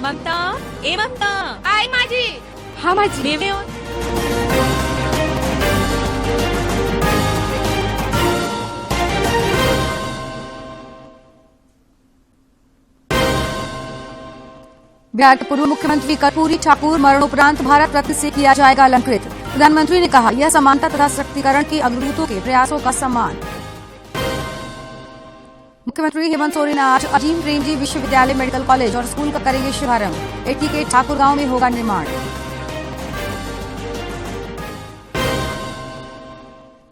ममता, ए ममता, आई माझी. हाँ माझी. बेबे बिहार के पूर्व मुख्यमंत्री कर्पूरी ठाकुर मरणोपरांत भारत रत्न से किया जाएगा अलंकृत. प्रधानमंत्री ने कहा, यह समानता तथा सशक्तिकरण के अग्रदूतों के प्रयासों का सम्मान. मुख्यमंत्री हेमंत सोरेन आज अजीम प्रेमजी विश्वविद्यालय मेडिकल कॉलेज और स्कूल का करेंगे शुभारंभ. एटी के ठाकुर गांव में होगा निर्माण.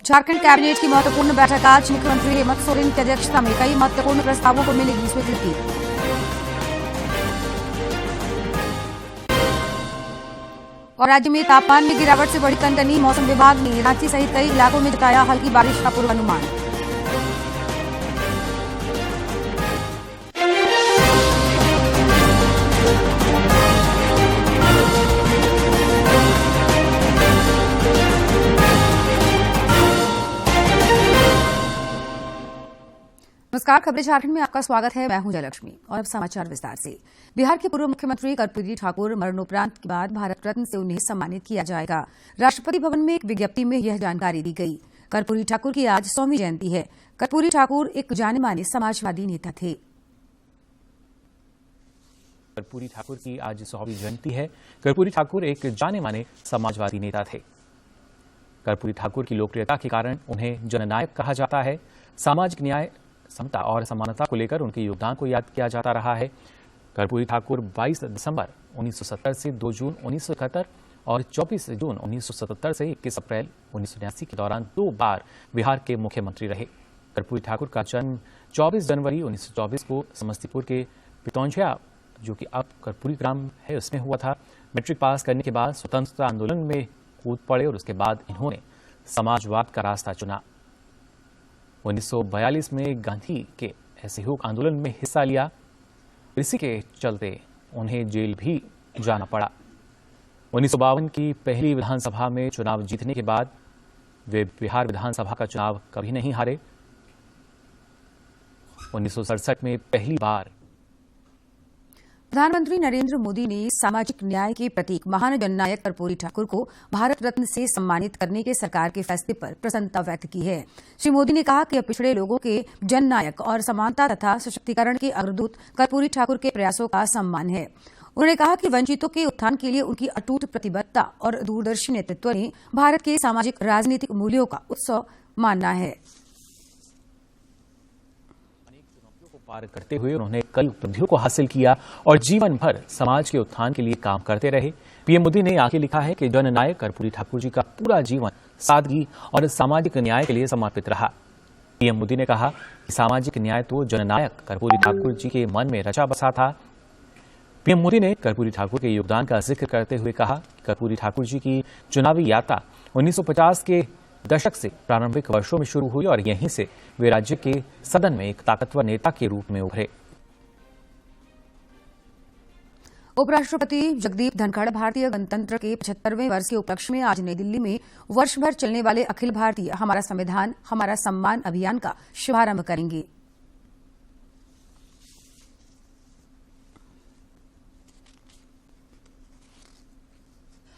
झारखंड कैबिनेट की महत्वपूर्ण बैठक आज. मुख्यमंत्री हेमंत सोरेन की अध्यक्षता में कई महत्वपूर्ण प्रस्तावों को मिलेगी स्वीकृति. और राज्य में तापमान में गिरावट से बढ़ी कनकनी. मौसम विभाग ने रांची सहित कई इलाकों में जताया हल्की बारिश का पूर्वानुमान. नमस्कार, खबरें झारखंड में आपका स्वागत है. मैं हूं जयलक्ष्मी और अब समाचार विस्तार से. बिहार के पूर्व मुख्यमंत्री कर्पूरी ठाकुर मरणोपरांत के बाद भारत रत्न से उन्हें सम्मानित किया जाएगा. राष्ट्रपति भवन में एक विज्ञप्ति में यह जानकारी दी गई. कर्पूरी ठाकुर की आज 100वीं जयंती है. कर्पूरी ठाकुर एक जाने माने समाजवादी नेता थे. कर्पूरी ठाकुर की आज 100वीं जयंती है. कर्पूरी ठाकुर एक जाने माने समाजवादी नेता थे. कर्पूरी ठाकुर की लोकप्रियता के कारण उन्हें जननायक कहा जाता है. सामाजिक न्याय, समता और समानता को लेकर उनके योगदान को याद किया जाता रहा है. कर्पूरी ठाकुर 22 दिसंबर 1970 से 2 जून 1971 और 24 जून 1977 से 21 अप्रैल 1989 के दौरान 2 बार बिहार के मुख्यमंत्री रहे. कर्पूरी ठाकुर का जन्म 24 जनवरी 1924 को समस्तीपुर के पितौंझिया, जो कि अब कर्पूरी ग्राम है, उसमें हुआ था. मैट्रिक पास करने के बाद स्वतंत्रता आंदोलन में कूद पड़े और उसके बाद इन्होंने समाजवाद का रास्ता चुना. 1942 में गांधी के असहयोग आंदोलन में हिस्सा लिया. इसी के चलते उन्हें जेल भी जाना पड़ा. 1952 की पहली विधानसभा में चुनाव जीतने के बाद वे बिहार विधानसभा का चुनाव कभी नहीं हारे. 1967 में पहली बार प्रधानमंत्री नरेंद्र मोदी ने सामाजिक न्याय के प्रतीक महान जननायक कर्पूरी ठाकुर को भारत रत्न से सम्मानित करने के सरकार के फैसले पर प्रसन्नता व्यक्त की है. श्री मोदी ने कहा कि पिछड़े लोगों के जननायक और समानता तथा सशक्तिकरण के अग्रदूत कर्पूरी ठाकुर के प्रयासों का सम्मान है. उन्होंने कहा कि वंचितों के उत्थान के लिए उनकी अटूट प्रतिबद्धता और दूरदर्शी नेतृत्व ने भारत के सामाजिक राजनीतिक मूल्यों का उत्सव मानना है. पार करते हुए उन्होंने कई उपलब्धियों को हासिल किया और जीवन भर समाज के उत्थान के लिए काम करते रहे. पीएम मोदी ने आगे लिखा है कि जननायक कर्पूरी ठाकुर जी का पूरा जीवन सादगी और सामाजिक न्याय के लिए समर्पित रहा. पीएम मोदी ने कहा कि सामाजिक न्याय तो जननायक कर्पूरी ठाकुर जी के मन में रचा बसा था. पीएम मोदी ने कर्पूरी ठाकुर के योगदान का जिक्र करते हुए कहा कि कर्पूरी ठाकुर जी की चुनावी यात्रा 1950 के दशक से प्रारंभिक वर्षों में शुरू हुई और यहीं से वे राज्य के सदन में एक ताकतवर नेता के रूप में उभरे. उपराष्ट्रपति जगदीप धनखड़ भारतीय गणतंत्र के 75वें वर्ष के उपलक्ष्य में आज नई दिल्ली में वर्ष भर चलने वाले अखिल भारतीय हमारा संविधान हमारा सम्मान अभियान का शुभारंभ करेंगे.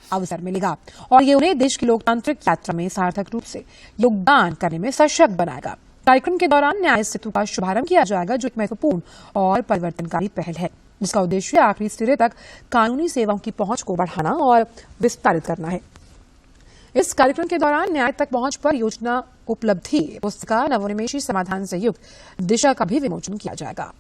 अवसर मिलेगा और ये उन्हें देश की लोकतांत्रिक यात्रा में सार्थक रूप से योगदान करने में सशक्त बनाएगा. कार्यक्रम के दौरान न्याय सेतु का शुभारंभ किया जाएगा, जो एक महत्वपूर्ण और परिवर्तनकारी पहल है, जिसका उद्देश्य आखिरी सिरे तक कानूनी सेवाओं की पहुंच को बढ़ाना और विस्तारित करना है. इस कार्यक्रम के दौरान न्याय तक पहुंच पर योजना उपलब्धि पुस्तिका नवोन्मेषी समाधान से युक्त दिशा का भी विमोचन किया जाएगा.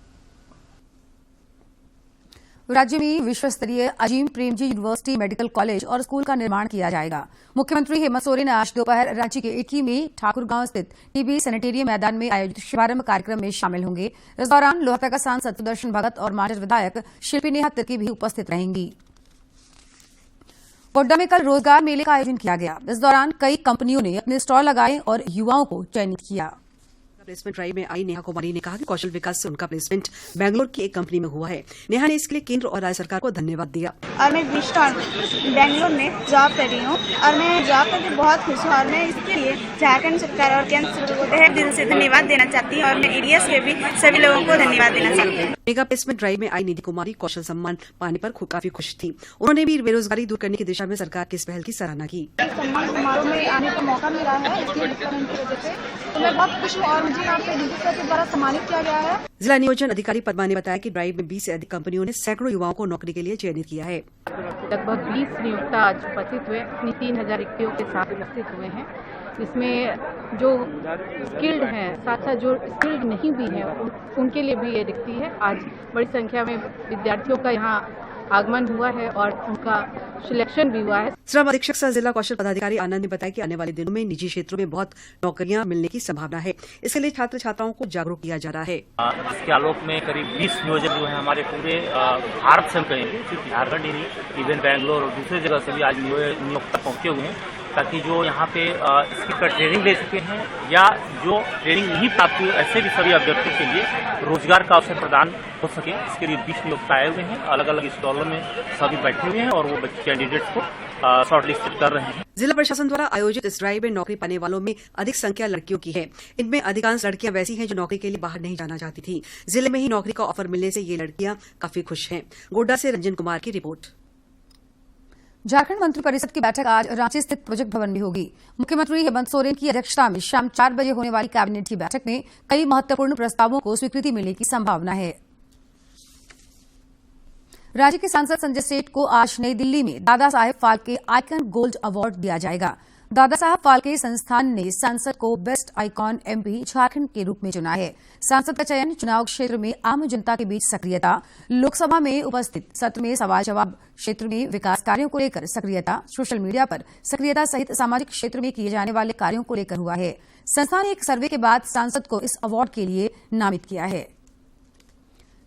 राज्य में विश्व स्तरीय Azim Premji university medical college और स्कूल का निर्माण किया जाएगा. मुख्यमंत्री हेमंत सोरेन आज दोपहर रांची के इटकी में ठाकुरगांव स्थित टीबी सैनिटेरियम मैदान में आयोजित शुभारंभ कार्यक्रम में शामिल होंगे. इस दौरान लोहरदगा सांसद सुदर्शन भगत और मांडर विधायक शिल्पी नेहा तिर्की भी उपस्थित रहेंगी. गोड्डा में कल रोजगार मेले का आयोजन किया गया. इस दौरान कई कंपनियों ने अपने स्टॉल लगाए और युवाओं को चयनित किया. प्लेसमेंट ड्राइव में आई नेहा कुमारी ने कहा कि कौशल विकास से उनका प्लेसमेंट बेंगलोर की एक कंपनी में हुआ है। नेहा ने इसके लिए केंद्र और राज्य सरकार को धन्यवाद दिया। और मैं विस्टॉन बेंगलोर में जॉब कर रही हूँ और मैं जॉब करके बहुत खुश हूँ और मैं इसके लिए झारखंड सरकार और केंद्र सरकार को तहे दिल से धन्यवाद देना चाहती हूँ और मैं एरियाज के भी सभी लोगों को धन्यवाद देना चाहती हूँ। मेगा प्लेसमेंट ड्राइव में आई निधि कुमारी कौशल सम्मान पाने पर काफी खुश थी। उन्होंने भी बेरोजगारी दूर करने की दिशा में सरकार की इस पहल की सराहना की। सम्मान समारोह में आने का मौका मिला है इसके डिपार्टमेंट की वजह से, तो मैं बहुत खुश हूँ और मुझे यहाँ पे डीजी सर के द्वारा सम्मानित किया गया है। जिला नियोजन अधिकारी पद्मा ने बताया कि ड्राइव में 20 से अधिक कंपनियों ने सैकड़ों युवाओं को नौकरी के लिए चयनित किया है। लगभग 20 नियोक्ता आज उपस्थित हुए, अपनी 3000 रिक्तियों के साथ उपस्थित हुए हैं। इसमें जो स्किल्ड हैं, साथ साथ जो स्किल्ड नहीं भी हैं, उनके लिए भी ये रिक्ति है। आज बड़ी संख्या में विद्यार्थियों का यहाँ आगमन हुआ है और उनका सिलेक्शन भी हुआ है। श्रम अधीक्षक सह जिला कौशल पदाधिकारी आनंद ने बताया कि आने वाले दिनों में निजी क्षेत्रों में बहुत नौकरियां मिलने की संभावना है। इसके लिए छात्र छात्राओं को जागरूक किया जा रहा है। इसके आलोक में करीब 20 नियोजक जो है हमारे पूरे भारत से हम कहेंगे, सिर्फ झारखंड ही नहीं, इवन बैंगलोर और दूसरी जगह से भी आज नियोक्ता पहुंचे हुए हैं, ताकि जो यहाँ पे इसकी ट्रेनिंग ले चुके हैं या जो ट्रेनिंग नहीं प्राप्त हुई ऐसे भी सभी अभ्यर्थियों के लिए रोजगार का अवसर प्रदान हो सके। इसके लिए 20 नियोक्ता आए हुए हैं, अलग अलग स्टॉलों में सभी बैठे हुए हैं और वो कैंडिडेट्स को शॉर्टलिस्ट कर रहे हैं। जिला प्रशासन द्वारा आयोजित इस ड्राइव में नौकरी पाने वालों में अधिक संख्या लड़कियों की है। इनमें अधिकांश लड़कियां वैसी हैं जो नौकरी के लिए बाहर नहीं जाना चाहती थी। जिले में ही नौकरी का ऑफर मिलने से ये लड़कियां काफी खुश हैं। गोड्डा से रंजन कुमार की रिपोर्ट। झारखंड मंत्रिपरिषद की बैठक आज रांची स्थित प्रोजेक्ट भवन में होगी। मुख्यमंत्री हेमंत सोरेन की अध्यक्षता में शाम 4 बजे होने वाली कैबिनेट की बैठक में कई महत्वपूर्ण प्रस्तावों को स्वीकृति मिलने की संभावना है। राज्य के सांसद संजय सेठ को आज नई दिल्ली में Dada Saheb Phalke icon gold award दिया जाएगा। दादा साहब फाल्के संस्थान ने सांसद को बेस्ट आइकॉन एमपी झारखंड के रूप में चुना है। सांसद का चयन चुनाव क्षेत्र में आम जनता के बीच सक्रियता, लोकसभा में उपस्थित सत्र में सवाल जवाब, क्षेत्र में विकास कार्यों को लेकर सक्रियता, सोशल मीडिया पर सक्रियता सहित सामाजिक क्षेत्र में किए जाने वाले कार्यों को लेकर हुआ है। संस्था ने एक सर्वे के बाद सांसद को इस अवार्ड के लिए नामित किया है।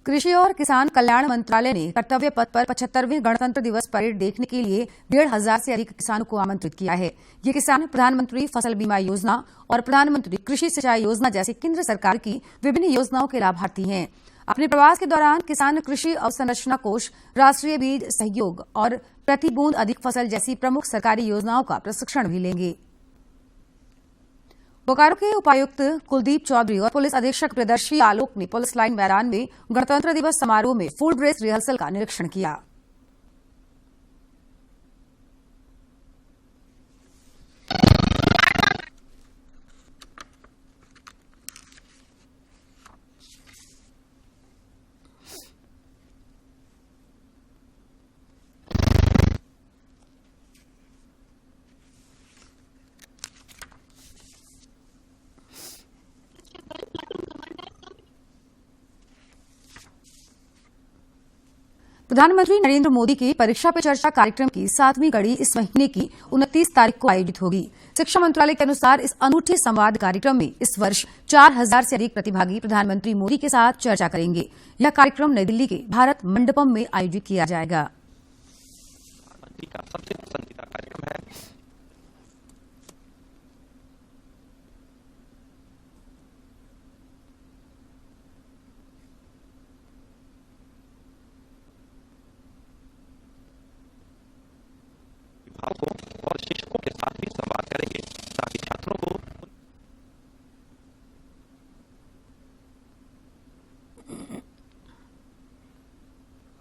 कृषि और किसान कल्याण मंत्रालय ने कर्तव्य पथ पर 75वें गणतंत्र दिवस परेड देखने के लिए 1,500 से अधिक किसानों को आमंत्रित किया है। ये किसान प्रधानमंत्री फसल बीमा योजना और प्रधानमंत्री कृषि सिंचाई योजना जैसी केंद्र सरकार की विभिन्न योजनाओं के लाभार्थी हैं। अपने प्रवास के दौरान किसान कृषि अवसंरचना कोष, राष्ट्रीय बीज सहयोग और प्रति बूंद अधिक फसल जैसी प्रमुख सरकारी योजनाओं का प्रशिक्षण भी लेंगे। बोकारो के उपायुक्त कुलदीप चौधरी और पुलिस अधीक्षक प्रियदर्शी आलोक ने पुलिस लाइन मैदान में गणतंत्र दिवस समारोह में फुल ड्रेस रिहर्सल का निरीक्षण किया। प्रधानमंत्री नरेंद्र मोदी के परीक्षा पे चर्चा कार्यक्रम की 7वीं कड़ी इस महीने की 29 तारीख को आयोजित होगी। शिक्षा मंत्रालय के अनुसार इस अनूठे संवाद कार्यक्रम में इस वर्ष 4000 से अधिक प्रतिभागी प्रधानमंत्री मोदी के साथ चर्चा करेंगे। यह कार्यक्रम नई दिल्ली के भारत मंडपम में आयोजित किया जाएगा। प्रधानमंत्री का सबसे पसंदीदा कार्यक्रम है। अभिभावकों और शिक्षकों के साथ भी संवाद करेंगे ताकि छात्रों को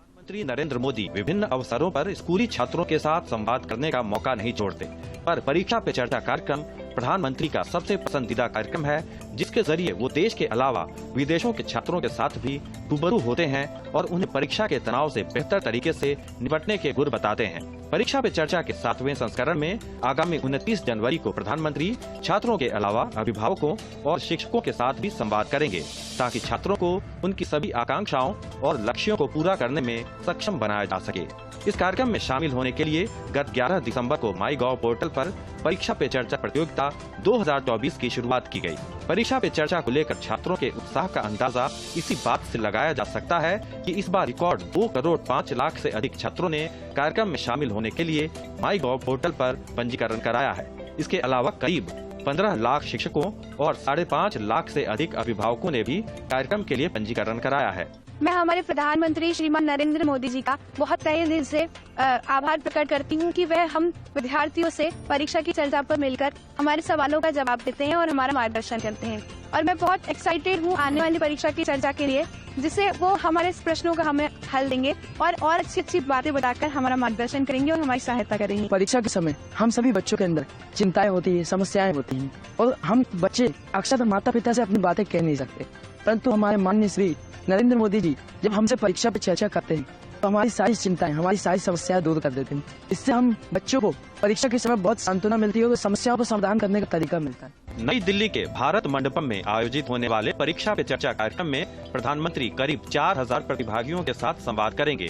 प्रधानमंत्री नरेंद्र मोदी विभिन्न अवसरों पर स्कूली छात्रों के साथ संवाद करने का मौका नहीं छोड़ते, पर परीक्षा पे चर्चा कार्यक्रम प्रधानमंत्री का सबसे पसंदीदा कार्यक्रम है, जिसके जरिए वो देश के अलावा विदेशों के छात्रों के साथ भी रूबरू होते हैं और उन्हें परीक्षा के तनाव से बेहतर तरीके से निपटने के गुर बताते हैं। परीक्षा पे चर्चा के 7वें संस्करण में आगामी 29 जनवरी को प्रधानमंत्री छात्रों के अलावा अभिभावकों और शिक्षकों के साथ भी संवाद करेंगे ताकि छात्रों को उनकी सभी आकांक्षाओं और लक्ष्यों को पूरा करने में सक्षम बनाया जा सके। इस कार्यक्रम में शामिल होने के लिए गत 11 दिसंबर को माईगॉव पोर्टल पर परीक्षा पे चर्चा प्रतियोगिता 2024 की शुरुआत की गई। परीक्षा पे चर्चा को लेकर छात्रों के उत्साह का अंदाजा इसी बात से लगाया जा सकता है कि इस बार रिकॉर्ड 2 करोड़ 5 लाख से अधिक छात्रों ने कार्यक्रम में शामिल होने के लिए माईगॉव पोर्टल पर पंजीकरण कराया है। इसके अलावा करीब 15 लाख शिक्षकों और 5.5 लाख से अधिक अभिभावकों ने भी कार्यक्रम के लिए पंजीकरण कराया है। मैं हमारे प्रधानमंत्री श्रीमान नरेंद्र मोदी जी का बहुत तहे दिल से आभार प्रकट करती हूँ कि वह हम विद्यार्थियों से परीक्षा की चर्चा पर मिलकर हमारे सवालों का जवाब देते हैं और हमारा मार्गदर्शन करते हैं। और मैं बहुत एक्साइटेड हूँ आने वाली परीक्षा की चर्चा के लिए, जिससे वो हमारे प्रश्नों का हमें हल देंगे और अच्छी बातें बताकर हमारा मार्गदर्शन करेंगे और हमारी सहायता करेंगे। परीक्षा के समय हम सभी बच्चों के अंदर चिंताएं होती है, समस्याएं होती हैं और हम बच्चे अक्सर माता पिता से अपनी बातें कह नहीं सकते, परंतु हमारे माननीय श्री नरेंद्र मोदी जी जब हमसे परीक्षा पर चर्चा करते हैं तो हमारी सारी चिंताएं, हमारी सारी समस्याएं दूर कर देते हैं। इससे हम बच्चों को परीक्षा के समय बहुत सांत्वना मिलती है और समस्याओं को समाधान करने का तरीका मिलता है। नई दिल्ली के भारत मंडपम में आयोजित होने वाले परीक्षा पे चर्चा कार्यक्रम में प्रधानमंत्री करीब 4000 प्रतिभागियों के साथ संवाद करेंगे।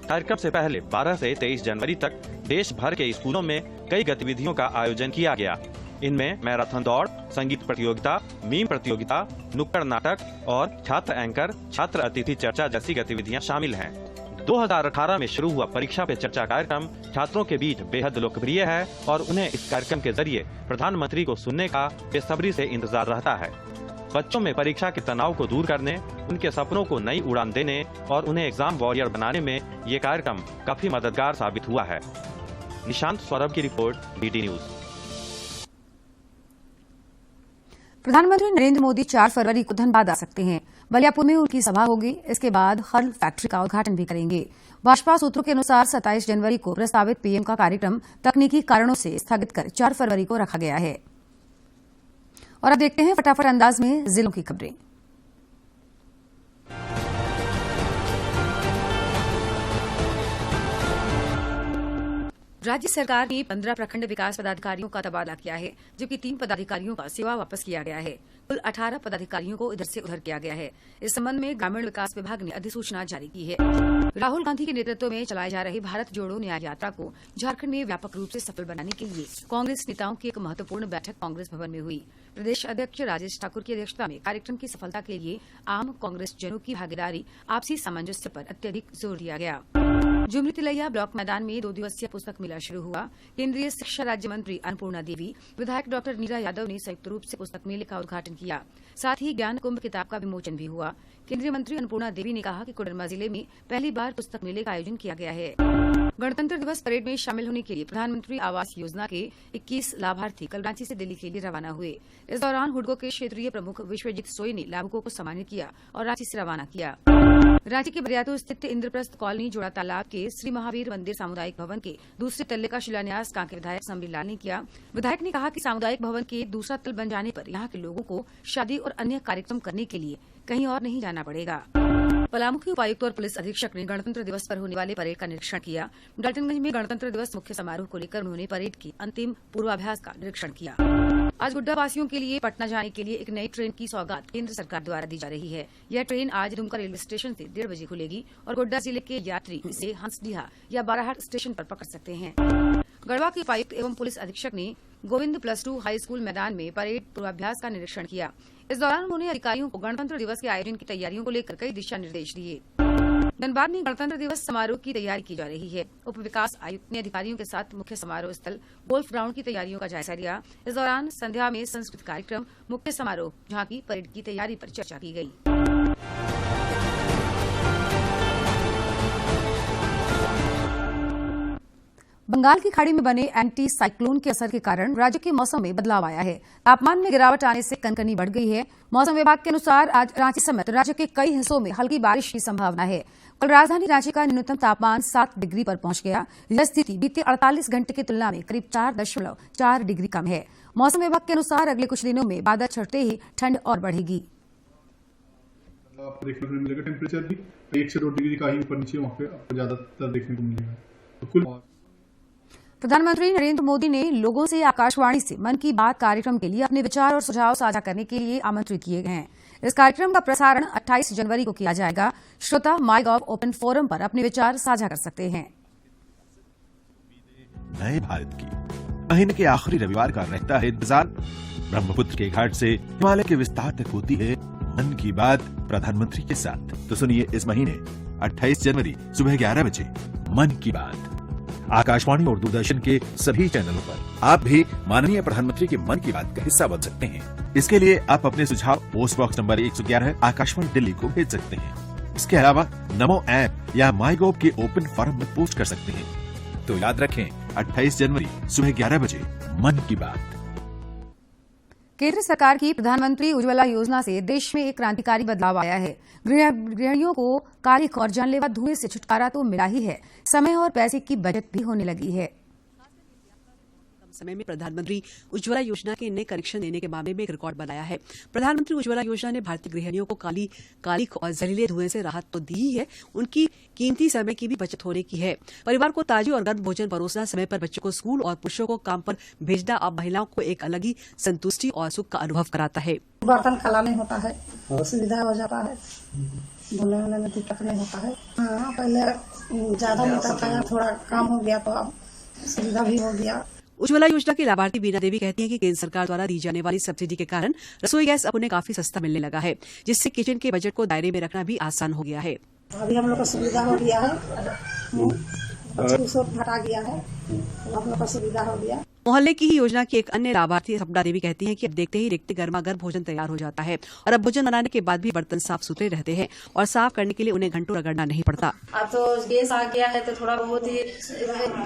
कार्यक्रम से पहले 12 से 23 जनवरी तक देश भर के स्कूलों में कई गतिविधियों का आयोजन किया गया। इनमें मैराथन दौड़, संगीत प्रतियोगिता, मीम प्रतियोगिता, नुक्कड़ नाटक और छात्र एंकर, छात्र अतिथि चर्चा जैसी गतिविधियां शामिल हैं। 2018 में शुरू हुआ परीक्षा पे चर्चा कार्यक्रम छात्रों के बीच बेहद लोकप्रिय है और उन्हें इस कार्यक्रम के जरिए प्रधानमंत्री को सुनने का बेसब्री से इंतजार रहता है। बच्चों में परीक्षा के तनाव को दूर करने, उनके सपनों को नई उड़ान देने और उन्हें एग्जाम वॉरियर बनाने में ये कार्यक्रम काफी मददगार साबित हुआ है। निशांत सौरभ की रिपोर्ट, DD न्यूज। प्रधानमंत्री नरेंद्र मोदी 4 फरवरी को धनबाद आ सकते हैं। बलियापुर में उनकी सभा होगी। इसके बाद खल फैक्ट्री का उद्घाटन भी करेंगे। भाजपा सूत्रों के अनुसार 27 जनवरी को प्रस्तावित पीएम का कार्यक्रम तकनीकी कारणों से स्थगित कर 4 फरवरी को रखा गया है। और अब देखते हैं फटाफट अंदाज में जिलों की खबरें। राज्य सरकार ने 15 प्रखंड विकास पदाधिकारियों का तबादला किया है, जबकि 3 पदाधिकारियों का सेवा वापस किया गया है। कुल 18 पदाधिकारियों को इधर से उधर किया गया है। इस संबंध में ग्रामीण विकास विभाग ने अधिसूचना जारी की है। राहुल गांधी के नेतृत्व में चलाए जा रहे भारत जोड़ो न्याय यात्रा को झारखंड में व्यापक रूप से सफल बनाने के लिए कांग्रेस नेताओं की एक महत्वपूर्ण बैठक कांग्रेस भवन में हुई। प्रदेश अध्यक्ष राजेश ठाकुर की अध्यक्षता में कार्यक्रम की सफलता के लिए आम कांग्रेस जनों की भागीदारी, आपसी सामंजस्य पर अत्यधिक जोर दिया गया। जुमरी तिलैया ब्लॉक मैदान में 2 दिवसीय पुस्तक मेला शुरू हुआ। केंद्रीय शिक्षा राज्य मंत्री अन्नपूर्णा देवी, विधायक डॉक्टर नीरा यादव ने संयुक्त रूप से पुस्तक मेले का उद्घाटन किया। साथ ही ज्ञान कुंभ किताब का विमोचन भी हुआ। केंद्रीय मंत्री अन्नपूर्णा देवी ने कहा कि कोडरमा जिले में पहली बार पुस्तक मेले का आयोजन किया गया है। गणतंत्र दिवस परेड में शामिल होने के लिए प्रधानमंत्री आवास योजना के 21 लाभार्थी कल रांची से दिल्ली के लिए रवाना हुए। इस दौरान हुडको के क्षेत्रीय प्रमुख विश्वजीत सोई ने लाभुकों को सम्मानित किया और रांची से रवाना किया। रांची के बरियातू स्थित इंद्रप्रस्थ कॉलोनी जोड़ा तालाब के श्री महावीर मंदिर सामुदायिक भवन के दूसरे तल्ले का शिलान्यास कांके विधायक समरी लाल ने किया। विधायक ने कहा कि सामुदायिक भवन के दूसरा तल बन जाने पर यहां के लोगों को शादी और अन्य कार्यक्रम करने के लिए कहीं और नहीं जाना पड़ेगा। पलामू के उपायुक्त और पुलिस अधीक्षक ने गणतंत्र दिवस पर होने वाले परेड का निरीक्षण किया। डाल्टनगंज में गणतंत्र दिवस मुख्य समारोह को लेकर उन्होंने परेड के अंतिम पूर्वाभ्यास का निरीक्षण किया। आज गुड्डा वासियों के लिए पटना जाने के लिए एक नई ट्रेन की सौगात केंद्र सरकार द्वारा दी जा रही है। यह ट्रेन आज दुमका रेलवे स्टेशन से 1:30 बजे खुलेगी और गोड्डा जिले के यात्री इसे हंसडीहा या बाराहाट स्टेशन पर पकड़ सकते हैं। गढ़वा के उपायुक्त एवं पुलिस अधीक्षक ने गोविंद +2 हाई स्कूल मैदान में परेड पूर्वाभ्यास का निरीक्षण किया। इस दौरान उन्होंने अधिकारियों को गणतंत्र दिवस के आयोजन की तैयारियों को लेकर कई दिशा निर्देश दिए। धनबाद में गणतंत्र दिवस समारोह की तैयारी की जा रही है। उप विकास आयुक्त ने अधिकारियों के साथ मुख्य समारोह स्थल गोल्फ ग्राउंड की तैयारियों का जायजा लिया। इस दौरान संध्या में सांस्कृतिक कार्यक्रम, मुख्य समारोह, झांकी, परेड की तैयारी पर चर्चा की गई। बंगाल की खाड़ी में बने एंटी साइक्लोन के असर के कारण राज्य के मौसम में बदलाव आया है। तापमान में गिरावट आने से कनकनी बढ़ गई है। मौसम विभाग के अनुसार आज रांची समेत राज्य के कई हिस्सों में हल्की बारिश की संभावना है। कल राजधानी रांची का न्यूनतम तापमान 7 डिग्री पर पहुंच गया। यह स्थिति बीते 48 घंटे की तुलना में करीब 4.4 डिग्री कम है। मौसम विभाग के अनुसार अगले कुछ दिनों में बादल छंटते ही ठंड और बढ़ेगी। आपको देखने को मिलेगा टेम्परेचर भी 1 से 2 डिग्री का ही ऊपर नीचे वहाँ पे आपको ज्यादातर देखने को मिलेगा। प्रधानमंत्री नरेंद्र मोदी ने लोगों से आकाशवाणी से मन की बात कार्यक्रम के लिए अपने विचार और सुझाव साझा करने के लिए आमंत्रित किए गए हैं। इस कार्यक्रम का प्रसारण 28 जनवरी को किया जाएगा। श्रोता माईगॉव ओपन फोरम पर अपने विचार साझा कर सकते हैं। नए भारत की महीने के आखिरी रविवार का रहता है इंतजार। ब्रह्मपुत्र के घाट से हिमालय के विस्तार तक होती है मन की बात प्रधानमंत्री के साथ। तो सुनिए इस महीने 28 जनवरी सुबह 11 बजे मन की बात। आकाशवाणी और दूरदर्शन के सभी चैनलों पर। आप भी माननीय प्रधानमंत्री के मन की बात का हिस्सा बन सकते हैं। इसके लिए आप अपने सुझाव post box number 111 Akashvani Delhi को भेज सकते हैं। इसके अलावा नमो ऐप या माईगोव के ओपन फोरम में पोस्ट कर सकते हैं। तो याद रखें, 28 जनवरी सुबह 11 बजे मन की बात। केंद्र सरकार की प्रधानमंत्री उज्ज्वला योजना से देश में एक क्रांतिकारी बदलाव आया है। गृहिणियों को कालिख और जानलेवा धुएं से छुटकारा तो मिला ही है, समय और पैसे की बचत भी होने लगी है। समय में प्रधानमंत्री उज्ज्वला योजना के नए कनेक्शन देने के मामले में एक रिकॉर्ड बनाया है। प्रधानमंत्री उज्ज्वला योजना ने भारतीय गृहिणियों को कालिख और जहरीले धुएं से राहत तो दी ही है, उनकी कीमती समय की भी बचत होने की है। परिवार को ताजी और गर्म भोजन परोसना, समय पर बच्चों को स्कूल और पुरुषों को काम पर भेजना अब महिलाओं को एक अलग ही संतुष्टि और सुख का अनुभव कराता है। बर्तन खला नहीं होता है, सुविधा हो जाता है, धोने में दिक्कत नहीं होता है। हाँ, पहले ज्यादा होता था, थोड़ा काम हो गया तो अब सुविधा भी हो गया। उज्ज्वला योजना की लाभार्थी बीना देवी कहती हैं कि केंद्र सरकार द्वारा दी जाने वाली सब्सिडी के कारण रसोई गैस अब उन्हें काफी सस्ता मिलने लगा है, जिससे किचन के बजट को दायरे में रखना भी आसान हो गया है। अभी हम लोग को सुविधा हो गया है, हटा गया है, हम लोग को सुविधा हो गया। मोहल्ले की ही योजना की एक अन्य लाभार्थी सपना देवी कहती हैं कि अब देखते ही देखते गर्मा-गर्म भोजन तैयार हो जाता है और अब भोजन बनाने के बाद भी बर्तन साफ सुथरे रहते हैं और साफ करने के लिए उन्हें घंटों रगड़ना नहीं पड़ता। अब तो गैस आ गया है तो थोड़ा बहुत ही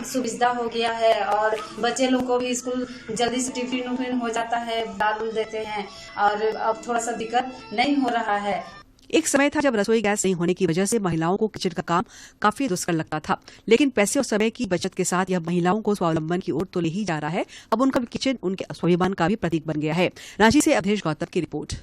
सुविधा हो गया है और बच्चे लोग को भी स्कूल जल्दी से टिफिन हो जाता है, डाल देते हैं और अब थोड़ा सा दिक्कत नहीं हो रहा है। एक समय था जब रसोई गैस नहीं होने की वजह से महिलाओं को किचन का काम काफी दुष्कर लगता था, लेकिन पैसे और समय की बचत के साथ यह महिलाओं को स्वावलंबन की ओर तो ले ही जा रहा है। अब उनका किचन उनके स्वाभिमान का भी प्रतीक बन गया है। रांची से अवधेश गौतम की रिपोर्ट।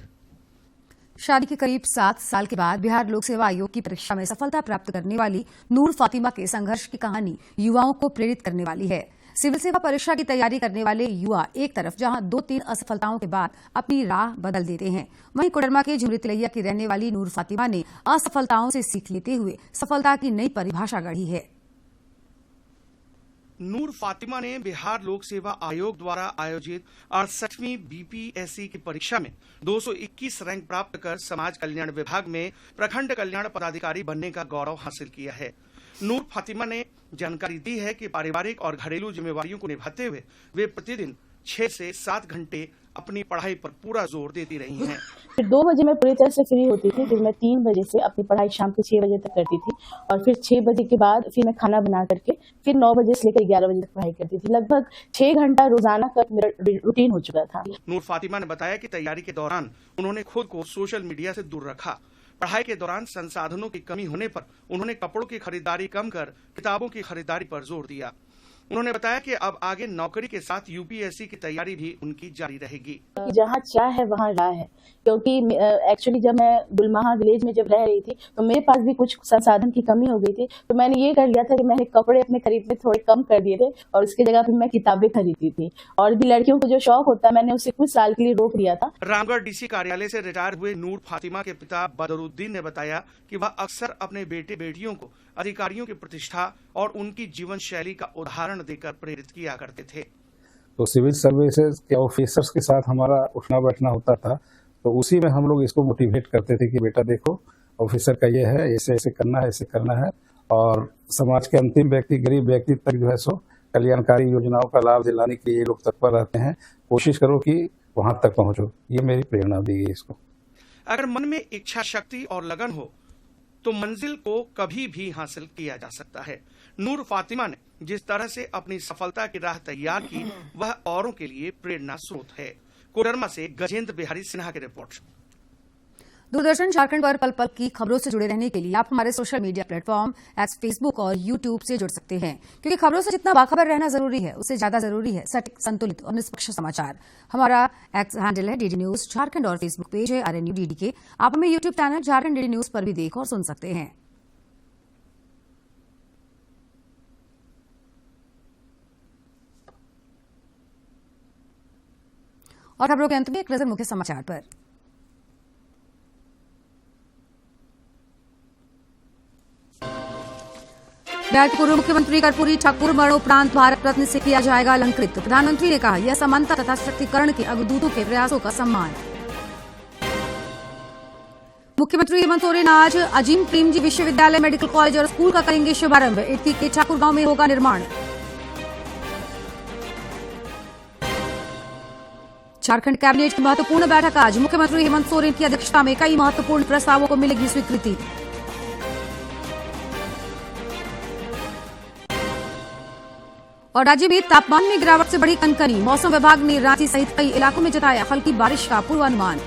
शादी के करीब 7 साल के बाद बिहार लोक सेवा आयोग की परीक्षा में सफलता प्राप्त करने वाली नूर फातिमा के संघर्ष की कहानी युवाओं को प्रेरित करने वाली है। सिविल सेवा परीक्षा की तैयारी करने वाले युवा एक तरफ जहां 2-3 असफलताओं के बाद अपनी राह बदल देते हैं, वहीं कोडरमा के झुमरी तिलैया की रहने वाली नूर फातिमा ने असफलताओं से सीख लेते हुए सफलता की नई परिभाषा गढ़ी है। नूर फातिमा ने बिहार लोक सेवा आयोग द्वारा आयोजित 68वीं बीपीएससी की परीक्षा में 221 रैंक प्राप्त कर समाज कल्याण विभाग में प्रखंड कल्याण पदाधिकारी बनने का गौरव हासिल किया है। नूर फातिमा ने जानकारी दी है कि पारिवारिक और घरेलू जिम्मेवारियों को निभाते हुए वे प्रतिदिन 6 से 7 घंटे अपनी पढ़ाई पर पूरा जोर देती रही हैं। फिर 2 बजे मैं पूरी तरह से फ्री होती थी, फिर मैं 3 बजे से अपनी पढ़ाई शाम के 6 बजे तक करती थी और फिर 6 बजे के बाद फिर मैं खाना बना करके फिर 9 बजे से लेकर 11 बजे तक पढ़ाई करती थी। लगभग 6 घंटा रोजाना का मेरा रूटीन हो चुका था। नूर फातिमा ने बताया कि तैयारी के दौरान उन्होंने खुद को सोशल मीडिया से दूर रखा। पढ़ाई के दौरान संसाधनों की कमी होने पर उन्होंने कपड़ों की खरीदारी कम कर किताबों की खरीदारी पर जोर दिया। उन्होंने बताया कि अब आगे नौकरी के साथ यूपीएससी की तैयारी भी उनकी जारी रहेगी। जहाँ चाह है वहाँ राह है, क्योंकि एक्चुअली जब मैं गुलमहा विलेज में जब रह रही थी तो मेरे पास भी कुछ संसाधन की कमी हो गई थी, तो मैंने ये कर लिया था कि मैंने कपड़े अपने खरीदने थोड़े कम कर दिए थे और उसकी जगह फिर मैं किताबें खरीदती थी। और भी लड़कियों को जो शौक होता है मैंने उसे कुछ साल के लिए रोक लिया था। रामगढ़ डीसी कार्यालय से रिटायर हुए नूर फातिमा के पिता बदरुद्दीन ने बताया कि वह अक्सर अपने बेटे बेटियों को अधिकारियों की प्रतिष्ठा और उनकी जीवन शैली का उदाहरण देकर प्रेरित किया करते थे। तो सिविल सर्विसेज के ऑफिसर्स के साथ हमारा उठना बैठना होता था, तो उसी में हम लोग इसको मोटिवेट करते थे कि बेटा देखो ऑफिसर का ये है, ऐसे ऐसे करना है, ऐसे करना है और समाज के अंतिम व्यक्ति गरीब व्यक्ति तक जो है सो कल्याणकारी योजनाओं का लाभ दिलाने के लिए ये लोग तत्पर रहते हैं। कोशिश करो कि वहां तक पहुंचो, ये मेरी प्रेरणा दी गई इसको। अगर मन में इच्छा शक्ति और लगन हो तो मंजिल को कभी भी हासिल किया जा सकता है। नूर फातिमा ने जिस तरह से अपनी सफलता की राह तैयार की वह औरों के लिए प्रेरणा स्रोत है। कोडरमा से गजेंद्र बिहारी सिन्हा की रिपोर्ट। दूरदर्शन झारखंड पर पल पल की खबरों से जुड़े रहने के लिए आप हमारे social media platform x Facebook और यूट्यूब से जुड़ सकते हैं, क्योंकि खबरों से जितना बाखबर रहना जरूरी है उससे ज्यादा जरूरी है सटीक, संतुलित और निष्पक्ष समाचार। हमारा एक्स हैंडल है डीडी न्यूज झारखंड और फेसबुक पेज है RNU DD के। आप हमें YouTube channel Jharkhand DD news पर भी देख और सुन सकते हैं। और खबरों के अंत में एक नजर मुख्य समाचार पर। बिहार के पूर्व मुख्यमंत्री कर्पूरी ठाकुर मरणोपरांत भारत रत्न से किया जाएगा अलंकृत। प्रधानमंत्री ने कहा यह समानता तथा सशक्तिकरण के अग्रदूतों के प्रयासों का सम्मान। मुख्यमंत्री हेमंत सोरेन आज अजीम प्रेमजी विश्वविद्यालय, मेडिकल कॉलेज और स्कूल का करेंगे शुभारंभ। इटकी के ठाकुर गांव में होगा निर्माण। झारखंड कैबिनेट की महत्वपूर्ण बैठक आज, मुख्यमंत्री हेमंत सोरेन की अध्यक्षता में कई महत्वपूर्ण प्रस्तावों को मिलेगी स्वीकृति। और राज्य में तापमान में गिरावट से बढ़ी कनकनी, मौसम विभाग ने रांची सहित कई इलाकों में जताया हल्की बारिश का पूर्वानुमान।